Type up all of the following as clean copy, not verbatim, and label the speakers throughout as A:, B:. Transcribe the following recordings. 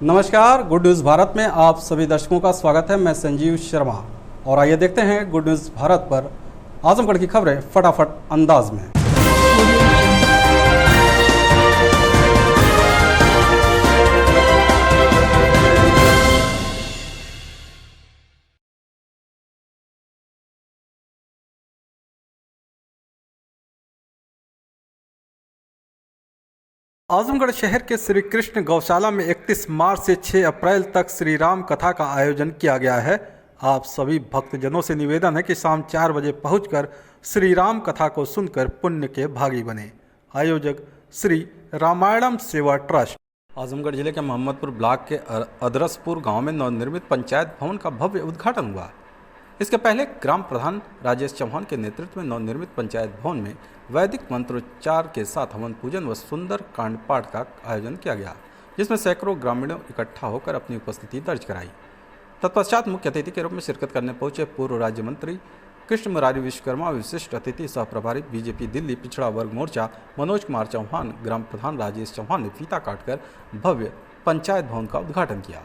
A: नमस्कार, good news Bharat में आप सभी दर्शकों का स्वागत है। मैं संजीव शर्मा और आइए देखते हैं गुड न्यूज़ भारत पर आजमगढ़ की खबरें फटाफट अंदाज में। आजमगढ़ शहर के श्री कृष्ण गौशाला में 31 मार्च से 6 अप्रैल तक श्री राम कथा का आयोजन किया गया है। आप सभी भक्तजनों से निवेदन है कि शाम 4 बजे पहुंचकर श्री राम कथा को सुनकर पुण्य के भागी बने। आयोजक श्री रामायणम सेवा ट्रस्ट। आजमगढ़ जिले के मोहम्मदपुर ब्लॉक के अदरसपुर गांव में नवनिर्मित पंचायत भवन का भव्य उद्घाटन हुआ। इसके पहले ग्राम प्रधान राजेश चौहान के नेतृत्व में नवनिर्मित पंचायत भवन में वैदिक मंत्रोच्चार के साथ हवन पूजन व सुंदर कांड पाठ का आयोजन किया गया, जिसमें सैकड़ों ग्रामीणों इकट्ठा होकर अपनी उपस्थिति दर्ज कराई। तत्पश्चात मुख्य अतिथि के रूप में शिरकत करने पहुंचे पूर्व राज्य मंत्री कृष्ण मुरारी विश्वकर्मा, विशिष्ट अतिथि सह प्रभारी बीजेपी दिल्ली पिछड़ा वर्ग मोर्चा मनोज कुमार चौहान, ग्राम प्रधान राजेश चौहान ने फीता काटकर भव्य पंचायत भवन का उद्घाटन किया।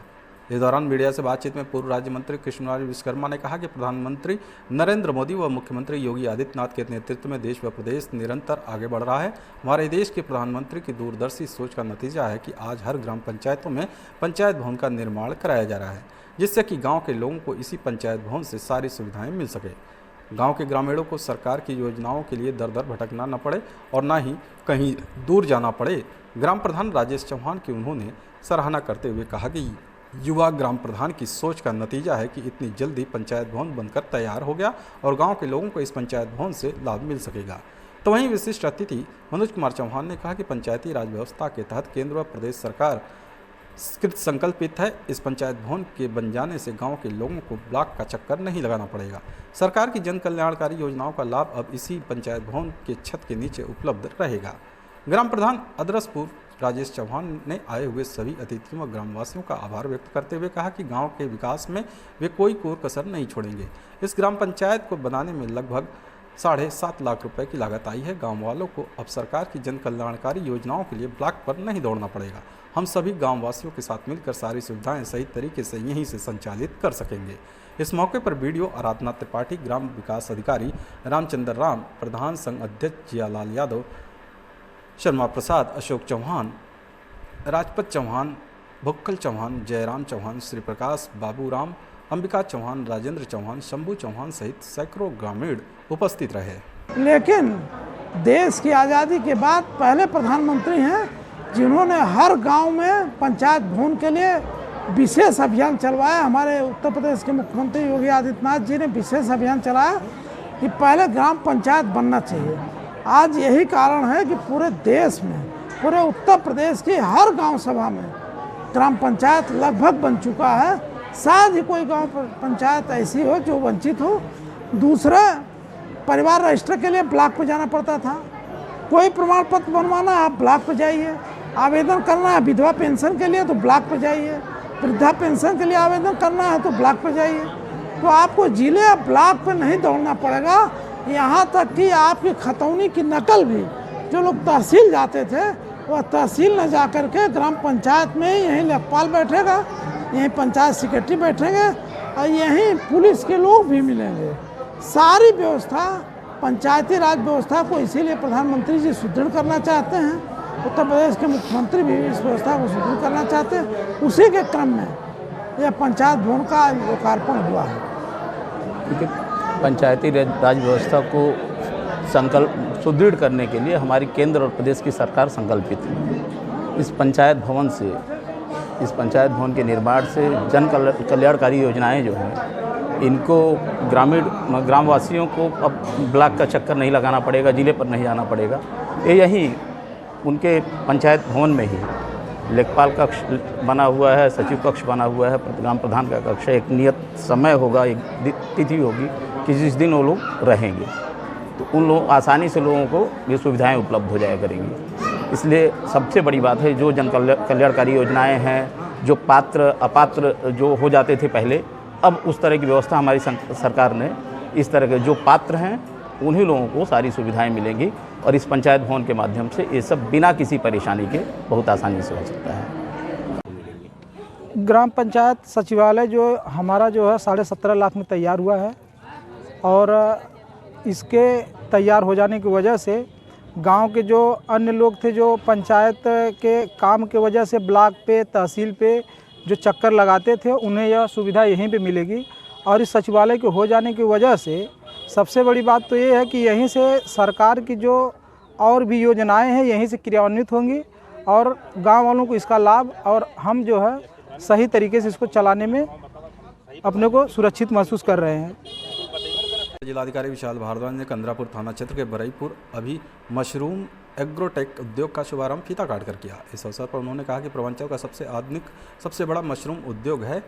A: इस दौरान मीडिया से बातचीत में पूर्व राज्य मंत्री कृष्ण मुरारी विश्वकर्मा ने कहा कि प्रधानमंत्री नरेंद्र मोदी व मुख्यमंत्री योगी आदित्यनाथ के नेतृत्व में देश व प्रदेश निरंतर आगे बढ़ रहा है। हमारे देश के प्रधानमंत्री की दूरदर्शी सोच का नतीजा है कि आज हर ग्राम पंचायतों में पंचायत भवन का निर्माण कराया जा रहा है, जिससे कि गाँव के लोगों को इसी पंचायत भवन से सारी सुविधाएँ मिल सके। गांव के ग्रामीणों को सरकार की योजनाओं के लिए दर दर भटकना न पड़े और न ही कहीं दूर जाना पड़े। ग्राम प्रधान राजेश चौहान की उन्होंने सराहना करते हुए कहा कि युवा ग्राम प्रधान की सोच का नतीजा है कि इतनी जल्दी पंचायत भवन बनकर तैयार हो गया और गांव के लोगों को इस पंचायत भवन से लाभ मिल सकेगा। तो वहीं विशिष्ट अतिथि मनोज कुमार चौहान ने कहा कि पंचायती राज व्यवस्था के तहत केंद्र व प्रदेश सरकार कृत संकल्पित है। इस पंचायत भवन के बन जाने से गांव के लोगों को ब्लॉक का चक्कर नहीं लगाना पड़ेगा। सरकार की जन कल्याणकारी योजनाओं का लाभ अब इसी पंचायत भवन के छत के नीचे उपलब्ध रहेगा। ग्राम प्रधान अदरसपुर राजेश चौहान ने आए हुए सभी अतिथियों व ग्रामवासियों का आभार व्यक्त करते हुए कहा कि गांव के विकास में वे कोई कोर कसर नहीं छोड़ेंगे। इस ग्राम पंचायत को बनाने में लगभग 7.5 लाख रुपए की लागत आई है। गांव वालों को अब सरकार की जन कल्याणकारी योजनाओं के लिए ब्लॉक पर नहीं दौड़ना पड़ेगा। हम सभी गाँव वासियों के साथ मिलकर सारी सुविधाएं सही तरीके से यहीं से संचालित कर सकेंगे। इस मौके पर वीडियो आराधना त्रिपाठी, ग्राम विकास अधिकारी रामचंद्र राम, प्रधान संघ अध्यक्ष जियालाल यादव, शर्मा प्रसाद, अशोक चौहान, राजपत चौहान, भुक्कल चौहान, जयराम चौहान, श्री प्रकाश, बाबूराम, अंबिका चौहान, राजेंद्र चौहान, शंभू चौहान सहित सैकड़ों ग्रामीण उपस्थित रहे।
B: लेकिन देश की आज़ादी के बाद पहले प्रधानमंत्री हैं जिन्होंने हर गांव में पंचायत भवन के लिए विशेष अभियान चलवाया। हमारे उत्तर प्रदेश के मुख्यमंत्री योगी आदित्यनाथ जी ने विशेष अभियान चलाया कि पहले ग्राम पंचायत बनना चाहिए। आज यही कारण है कि पूरे देश में, पूरे उत्तर प्रदेश की हर गांव सभा में ग्राम पंचायत लगभग बन चुका है। शायद ही कोई गांव पंचायत ऐसी हो जो वंचित हो। दूसरा, परिवार रजिस्टर के लिए ब्लॉक पर जाना पड़ता था। कोई प्रमाण पत्र बनवाना आप ब्लॉक पर जाइए, आवेदन करना है विधवा पेंशन के लिए तो ब्लॉक पर जाइए, वृद्धा पेंशन के लिए आवेदन करना है तो ब्लॉक पर जाइए। तो आपको जिले या ब्लॉक पर नहीं दौड़ना पड़ेगा। यहाँ तक कि आपकी खतौनी की नकल भी जो लोग तहसील जाते थे वह तहसील न जा कर के ग्राम पंचायत में ही यहीं लेखपाल बैठेगा, यहीं पंचायत सेक्रेटरी बैठेंगे और यहीं पुलिस के लोग भी मिलेंगे। सारी व्यवस्था, पंचायती राज व्यवस्था को इसीलिए प्रधानमंत्री जी सुदृढ़ करना चाहते हैं। उत्तर प्रदेश के मुख्यमंत्री भी इस व्यवस्था को सुदृढ़ करना चाहते हैं। उसी के क्रम में यह पंचायत भवन का लोकार्पण हुआ है।
C: क्योंकि पंचायती राज व्यवस्था को सुदृढ़ करने के लिए हमारी केंद्र और प्रदेश की सरकार संकल्पित है। इस पंचायत भवन के निर्माण से जन कल्याणकारी योजनाएं जो हैं इनको ग्रामवासियों को अब ब्लॉक का चक्कर नहीं लगाना पड़ेगा, जिले पर नहीं जाना पड़ेगा। ये यहीं उनके पंचायत भवन में ही लेखपाल कक्ष बना हुआ है, सचिव कक्ष बना हुआ है, ग्राम प्रधान का कक्ष है। एक नियत समय होगा, एक तिथि होगी कि जिस दिन वो लोग रहेंगे, तो उन लोग आसानी से लोगों को ये सुविधाएं उपलब्ध हो जाया करेंगी। इसलिए सबसे बड़ी बात है जो जन कल्याणकारी योजनाएं हैं, जो पात्र अपात्र जो हो जाते थे पहले, अब उस तरह की व्यवस्था हमारी सरकार ने, इस तरह के जो पात्र हैं उन्हीं लोगों को सारी सुविधाएं मिलेंगी और इस पंचायत भवन के माध्यम से ये सब बिना किसी परेशानी के बहुत आसानी से हो सकता है।
D: ग्राम पंचायत सचिवालय जो हमारा जो है 17.5 लाख में तैयार हुआ है और इसके तैयार हो जाने की वजह से गांव के जो अन्य लोग थे जो पंचायत के काम के वजह से ब्लॉक पे तहसील पे जो चक्कर लगाते थे उन्हें यह सुविधा यहीं पे मिलेगी। और इस सचिवालय के हो जाने की वजह से सबसे बड़ी बात तो ये है कि यहीं से सरकार की जो और भी योजनाएं हैं यहीं से क्रियान्वित होंगी और गांव वालों को इसका लाभ और हम जो है सही तरीके से इसको चलाने में अपने को सुरक्षित महसूस कर रहे हैं।
A: जिलाधिकारी विशाल भारद्वाज ने कंदरापुर थाना क्षेत्र के बरईपुर अभी मशरूम एग्रोटेक उद्योग का शुभारंभ फीता काट कर किया। इस अवसर पर उन्होंने कहा कि पूर्वांचल का सबसे आधुनिक सबसे बड़ा मशरूम उद्योग है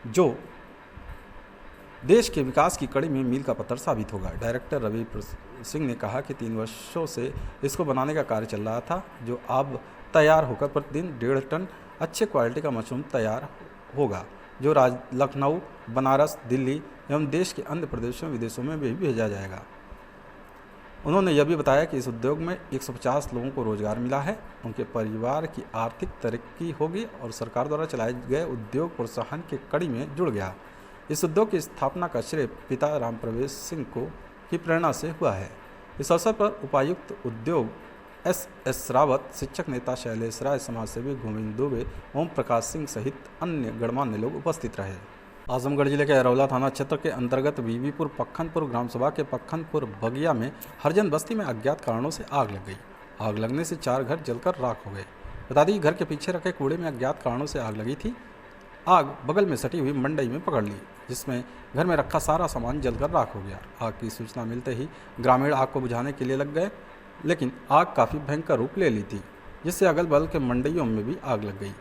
A: जो देश के विकास की कड़ी में मील का पत्थर साबित होगा। डायरेक्टर रवि सिंह ने कहा कि 3 वर्षों से इसको बनाने का कार्य चल रहा था जो अब तैयार होकर प्रतिदिन 1.5 टन अच्छे क्वालिटी का मशरूम तैयार होगा जो लखनऊ, बनारस, दिल्ली एवं देश के अन्य प्रदेशों विदेशों में भी भेजा जाएगा। उन्होंने यह भी बताया कि इस उद्योग में 150 लोगों को रोजगार मिला है, उनके परिवार की आर्थिक तरक्की होगी और सरकार द्वारा चलाए गए उद्योग प्रोत्साहन की कड़ी में जुड़ गया। इस उद्योग की स्थापना का श्रेय पिता राम प्रवेश सिंह को की प्रेरणा से हुआ है। इस अवसर पर उपायुक्त उद्योग एस रावत, शिक्षक नेता शैलेश राय, समाजसेवी गोविंद दुबे, ओम प्रकाश सिंह सहित अन्य गणमान्य लोग उपस्थित रहे। आजमगढ़ जिले के अरौला थाना क्षेत्र के अंतर्गत बीबीपुर पक्खनपुर ग्राम सभा के पक्खनपुर बगिया में हरजन बस्ती में अज्ञात कारणों से आग लग गई। आग लगने से 4 घर जलकर राख हो गए। बता दी घर के पीछे रखे कूड़े में अज्ञात कारणों से आग लगी थी। आग बगल में सटी हुई मंडई में पकड़ ली जिसमें घर में रखा सारा सामान जलकर राख हो गया। आग की सूचना मिलते ही ग्रामीण आग को बुझाने के लिए लग गए, लेकिन आग काफ़ी भयंकर रूप ले ली थी जिससे अगल बगल के मंडियों में भी आग लग गई।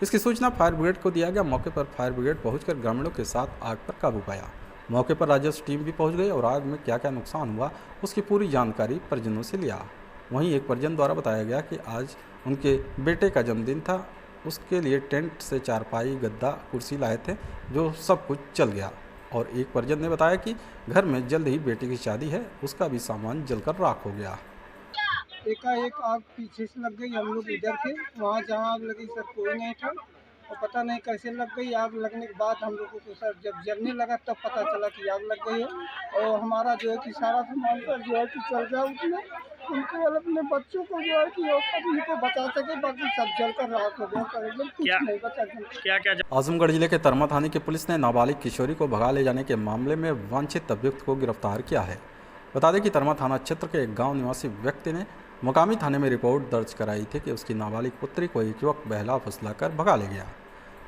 A: इसकी सूचना फायर ब्रिगेड को दिया गया। मौके पर फायर ब्रिगेड पहुंचकर ग्रामीणों के साथ आग पर काबू पाया। मौके पर राजस्व टीम भी पहुंच गई और आग में क्या क्या नुकसान हुआ उसकी पूरी जानकारी परिजनों से लिया। वहीं एक परिजन द्वारा बताया गया कि आज उनके बेटे का जन्मदिन था, उसके लिए टेंट से चारपाई, गद्दा, कुर्सी लाए थे जो सब कुछ जल गया। और एक परिजन ने बताया कि घर में जल्द ही बेटे की शादी है, उसका भी सामान जलकर राख हो गया।
E: एकाएक आग पीछे से लग गई। हम लोग इधर थे, वहाँ जहाँ आग लगी सर कोई नहीं था और पता नहीं कैसे लग गई। आग लगने के बाद हम लोगों को सर जब जलने लगा तब पता चला कि आग लग गई है और हमारा जो है कि सारा सामान पर जो है कि चल गया। उसमें उनको अपने बच्चों को जो है कि अपने को बचा सके, बाकी सब जलकर राख हो गया। कुछ नहीं बचा। क्या
A: आजमगढ़ जिले के तरमा थाने की पुलिस ने नाबालिग किशोरी को भगा ले जाने के मामले में वांछित अभियुक्त को गिरफ्तार किया है। बता दें कि तरमा थाना क्षेत्र के एक गाँव निवासी व्यक्ति ने मुकामी थाने में रिपोर्ट दर्ज कराई थी कि उसकी नाबालिग पुत्री को एक युवक बहला फुसला कर भगा ले गया।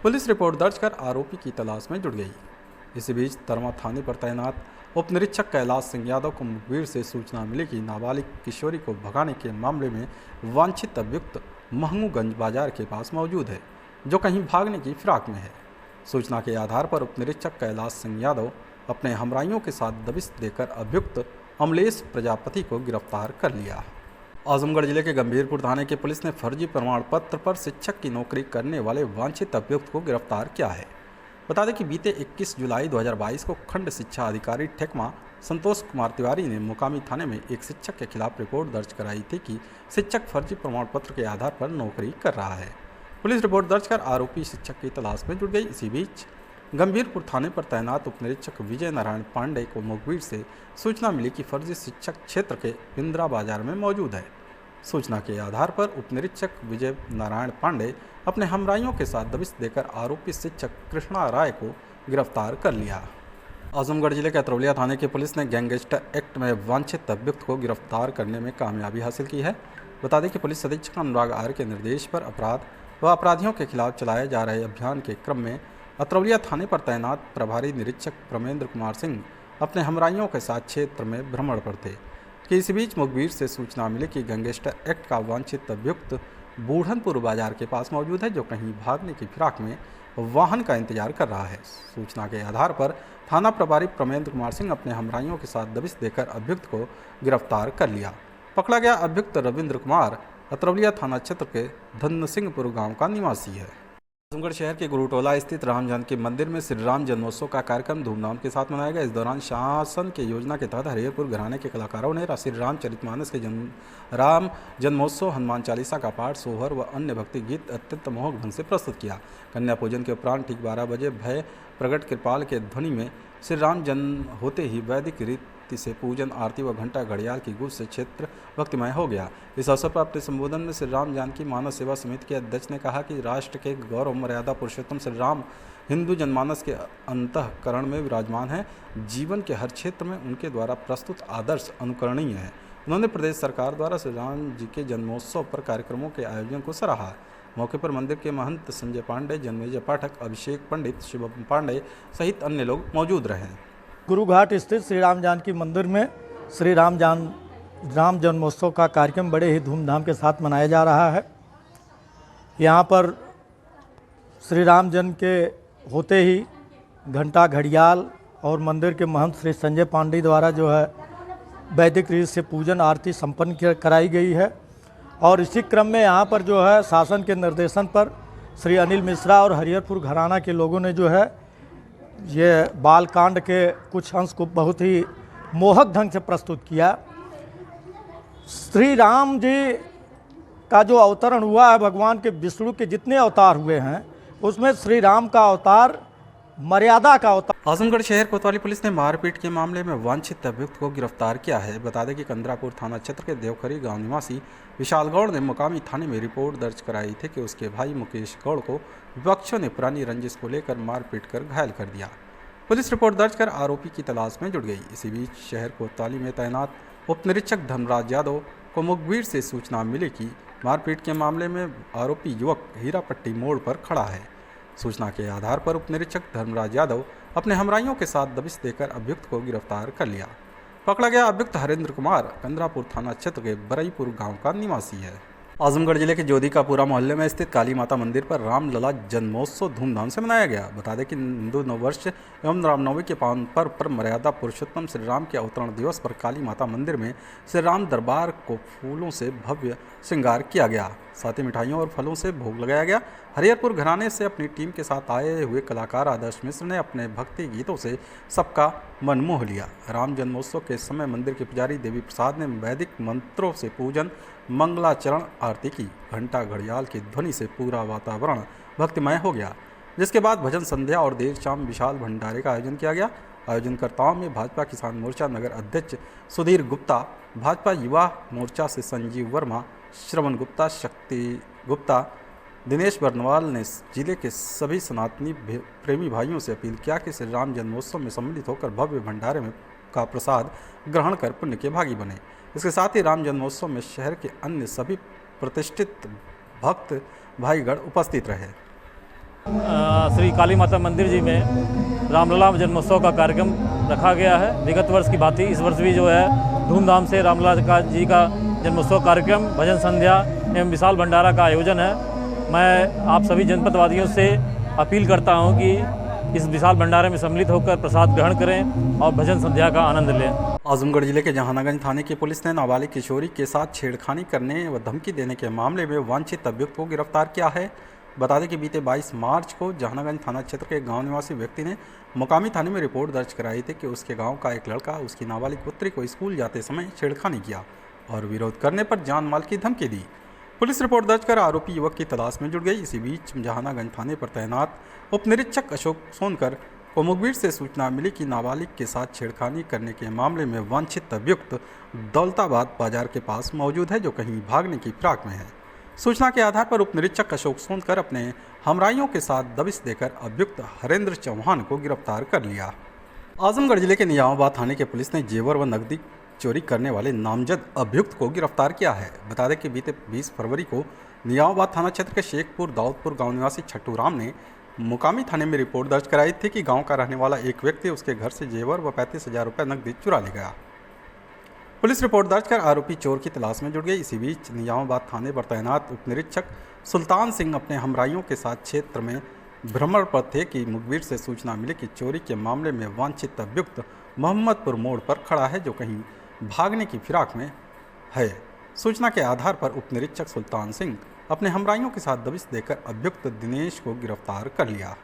A: पुलिस रिपोर्ट दर्ज कर आरोपी की तलाश में जुट गई। इसी बीच तरमा थाने पर तैनात उप निरीक्षक कैलाश सिंह यादव को मुखबिर से सूचना मिली कि नाबालिग किशोरी को भगाने के मामले में वांछित अभियुक्त महंगूगंज बाजार के पास मौजूद है जो कहीं भागने की फिराक में है। सूचना के आधार पर उप निरीक्षक कैलाश सिंह यादव अपने हमराइयों के साथ दबिश देकर अभियुक्त अमलेश प्रजापति को गिरफ्तार कर लिया। आजमगढ़ जिले के गंभीरपुर थाने की पुलिस ने फर्जी प्रमाण पत्र पर शिक्षक की नौकरी करने वाले वांछित अभियुक्त को गिरफ्तार किया है। बता दें कि बीते 21 जुलाई 2022 को खंड शिक्षा अधिकारी ठेकमा संतोष कुमार तिवारी ने मुकामी थाने में एक शिक्षक के खिलाफ रिपोर्ट दर्ज कराई थी कि शिक्षक फर्जी प्रमाण पत्र के आधार पर नौकरी कर रहा है। पुलिस रिपोर्ट दर्ज कर आरोपी शिक्षक की तलाश में जुट गई। इसी बीच गंभीरपुर थाने पर तैनात उप निरीक्षक विजय नारायण पांडे को मुखबिर से सूचना मिली कि फर्जी शिक्षक क्षेत्र के इंदिरा बाजार में मौजूद है। सूचना के आधार पर उप निरीक्षक विजय नारायण पांडे अपने हमराइयों के साथ दबिश देकर आरोपी शिक्षक कृष्णा राय को गिरफ्तार कर लिया। आजमगढ़ जिले के अतरौलिया थाने की पुलिस ने गैंगस्टर एक्ट में वांछित अभियुक्त को गिरफ्तार करने में कामयाबी हासिल की है। बता दें कि पुलिस अधीक्षक अनुराग आर्य के निर्देश पर अपराध व अपराधियों के खिलाफ चलाए जा रहे अभियान के क्रम में अतरौलिया थाने पर तैनात प्रभारी निरीक्षक प्रमेंद्र कुमार सिंह अपने हमराइयों के साथ क्षेत्र में भ्रमण पर थे कि इस बीच मुखबिर से सूचना मिली कि गैंगस्टर एक्ट का वांछित अभियुक्त बूढ़नपुर बाजार के पास मौजूद है जो कहीं भागने की फिराक में वाहन का इंतजार कर रहा है। सूचना के आधार पर थाना प्रभारी प्रमेंद्र कुमार सिंह अपने हमराइयों के साथ दबिश देकर अभियुक्त को गिरफ्तार कर लिया। पकड़ा गया अभियुक्त रविंद्र कुमार अतरौलिया थाना क्षेत्र के धन सिंहपुर गाँव का निवासी है। आजमगढ़ शहर के गुरुटोला स्थित राम जानकी मंदिर में श्री राम जन्मोत्सव का कार्यक्रम धूमधाम के साथ मनाया गया। इस दौरान शासन के योजना के तहत हरिहरपुर घराने के कलाकारों ने श्री रामचरितमानस के राम जन्मोत्सव, हनुमान चालीसा का पाठ, सोहर व अन्य भक्ति गीत अत्यंत मोहक ढंग से प्रस्तुत किया। कन्या पूजन के उपरांत ठीक 12 बजे भय प्रगट कृपाल के ध्वनि में श्री राम जन्म होते ही वैदिक रीति से पूजन, आरती व घंटा घड़ियाल की गूंज से क्षेत्र भक्तिमय हो गया। इस अवसर पर अपने संबोधन में श्री राम जानकी मानस सेवा समिति के अध्यक्ष ने कहा कि राष्ट्र के गौरव मर्यादा पुरुषोत्तम श्री राम हिंदू जनमानस के अंतःकरण में विराजमान है। जीवन के हर क्षेत्र में उनके द्वारा प्रस्तुत आदर्श अनुकरणीय है। उन्होंने प्रदेश सरकार द्वारा श्री राम जी के जन्मोत्सव पर कार्यक्रमों के आयोजन को सराहा। मौके पर मंदिर के महंत संजय पांडे, जन्मेजय पाठक, अभिषेक पंडित, शिवम पांडे सहित अन्य लोग मौजूद रहे।
F: गुरुघाट स्थित श्री राम जानकी मंदिर में श्री राम जन्मोत्सव का कार्यक्रम बड़े ही धूमधाम के साथ मनाया जा रहा है। यहाँ पर श्री राम जन्म के होते ही घंटा घड़ियाल और मंदिर के महंत श्री संजय पांडे द्वारा जो है वैदिक रीति से पूजन आरती संपन्न कराई गई है। और इसी क्रम में यहाँ पर जो है शासन के निर्देशन पर श्री अनिल मिश्रा और हरिहरपुर घराना के लोगों ने जो है ये बालकांड के कुछ अंश को बहुत ही मोहक ढंग से प्रस्तुत किया। श्री राम जी का जो अवतरण हुआ है, भगवान के विष्णु के जितने अवतार हुए हैं उसमें श्री राम का अवतार मर्यादा का अवतार।
A: आजमगढ़ शहर कोतवाली पुलिस ने मारपीट के मामले में वांछित अभियुक्त को गिरफ्तार किया है। बता दें कि कंदरापुर थाना क्षेत्र के देवखरी गांव निवासी विशाल गौड़ ने मुकामी थाने में रिपोर्ट दर्ज कराई थी कि उसके भाई मुकेश गौड़ को विपक्षियों ने पुरानी रंजिश को लेकर मारपीट कर घायल कर दिया। पुलिस रिपोर्ट दर्ज कर आरोपी की तलाश में जुट गई। इसी बीच शहर कोतवाली में तैनात उप निरीक्षक धर्मराज यादव को मुखबिर से सूचना मिली कि मारपीट के मामले में आरोपी युवक हीरापट्टी मोड़ पर खड़ा है। सूचना के आधार पर उप निरीक्षक धर्मराज यादव अपने हमराइयों के साथ दबिश देकर अभियुक्त को गिरफ्तार कर लिया। पकड़ा गया अभियुक्त हरेंद्र कुमार कंदरापुर थाना क्षेत्र के बरईपुर गांव का निवासी है। आजमगढ़ जिले के जोधिकापुरा मोहल्ले में स्थित काली माता मंदिर पर रामलला जन्मोत्सव धूमधाम से मनाया गया। बता दें कि हिंदू नववर्ष एवं रामनवमी के पावन पर्व पर मर्यादा पुरुषोत्तम श्री राम के अवतरण दिवस पर काली माता मंदिर में श्री राम दरबार को फूलों से भव्य श्रृंगार किया गया। साथ ही मिठाइयों और फलों से भोग लगाया गया। हरिहरपुर घराने से अपनी टीम के साथ आए हुए कलाकार आदर्श मिश्र ने अपने भक्ति गीतों से सबका मन मोह लिया। राम जन्मोत्सव के समय मंदिर के पुजारी देवी प्रसाद ने वैदिक मंत्रों से पूजन, मंगलाचरण आरती की। घंटा घड़ियाल की ध्वनि से पूरा वातावरण भक्तिमय हो गया, जिसके बाद भजन संध्या और देर शाम विशाल भंडारे का आयोजन किया गया। आयोजनकर्ताओं में भाजपा किसान मोर्चा नगर अध्यक्ष सुधीर गुप्ता, भाजपा युवा मोर्चा से संजीव वर्मा, श्रवण गुप्ता, शक्ति गुप्ता, दिनेश बर्नवाल ने जिले के सभी सनातनी प्रेमी भाइयों से अपील किया कि श्री राम जन्मोत्सव में सम्मिलित होकर भव्य भंडारे में का प्रसाद ग्रहण कर पुण्य के भागी बने। इसके साथ ही राम जन्मोत्सव में शहर के अन्य सभी प्रतिष्ठित भक्त भाईगण उपस्थित रहे।
G: श्री काली माता मंदिर जी में रामलला जन्मोत्सव का कार्यक्रम रखा गया है। विगत वर्ष की भांति इस वर्ष भी जो है धूमधाम से रामलला जी का जन्मोत्सव कार्यक्रम, भजन संध्या एवं विशाल भंडारा का आयोजन है। मैं आप सभी जनपदवासियों से अपील करता हूं कि इस विशाल भंडारे में सम्मिलित होकर प्रसाद ग्रहण करें और भजन संध्या का आनंद लें।
A: आजमगढ़ जिले के जहानागंज थाने की पुलिस ने नाबालिग किशोरी के साथ छेड़खानी करने व धमकी देने के मामले में वांछित अभियुक्त को गिरफ्तार किया है। बता दें कि बीते 22 मार्च को जहानागंज थाना क्षेत्र के गांव निवासी व्यक्ति ने मुकामी थाने में रिपोर्ट दर्ज कराई थी कि उसके गांव का एक लड़का उसकी नाबालिग पुत्री को स्कूल जाते समय छेड़खानी किया और विरोध करने पर जान माल की धमकी दी। पुलिस रिपोर्ट दर्ज कर आरोपी युवक की तलाश में जुट गई। इसी बीच जहानागंज थाने पर तैनात उप निरीक्षक अशोक सोनकर को मुखबिर से सूचना मिली कि नाबालिग के साथ छेड़खानी करने के मामले में वांछित अभियुक्त दौलताबाद बाजार के पास मौजूद है, जो कहीं भागने की फिराक में है। सूचना के आधार पर उप निरीक्षक अशोक सोनकर अपने हमराइयों के साथ दबिश देकर अभियुक्त हरेंद्र चौहान को गिरफ्तार कर लिया। आजमगढ़ जिले के निजामाबाद थाने की पुलिस ने जेवर व नकदी चोरी करने वाले नामजद अभियुक्त को गिरफ्तार किया है। बता दें कि बीते 20 फरवरी को निजामाबाद थाना क्षेत्र के शेखपुर दाऊदपुर गांव निवासी छट्टू राम ने मुकामी थाने में रिपोर्ट दर्ज कराई थी कि गांव का रहने वाला एक व्यक्ति उसके घर से जेवर व 35,000 रुपये नकदी चुरा ले गया। पुलिस रिपोर्ट दर्ज कर आरोपी चोर की तलाश में जुट गई। इसी बीच निजामाबाद थाने पर तैनात उप निरीक्षक सुल्तान सिंह अपने हमराइयों के साथ क्षेत्र में भ्रमण पर थे कि मुखबिर से सूचना मिली कि चोरी के मामले में वांछित अभियुक्त मोहम्मदपुर मोड़ पर खड़ा है, जो कहीं भागने की फिराक में है। सूचना के आधार पर उप निरीक्षक सुल्तान सिंह अपने हमराइयों के साथ दबिश देकर अभियुक्त दिनेश को गिरफ्तार कर लिया।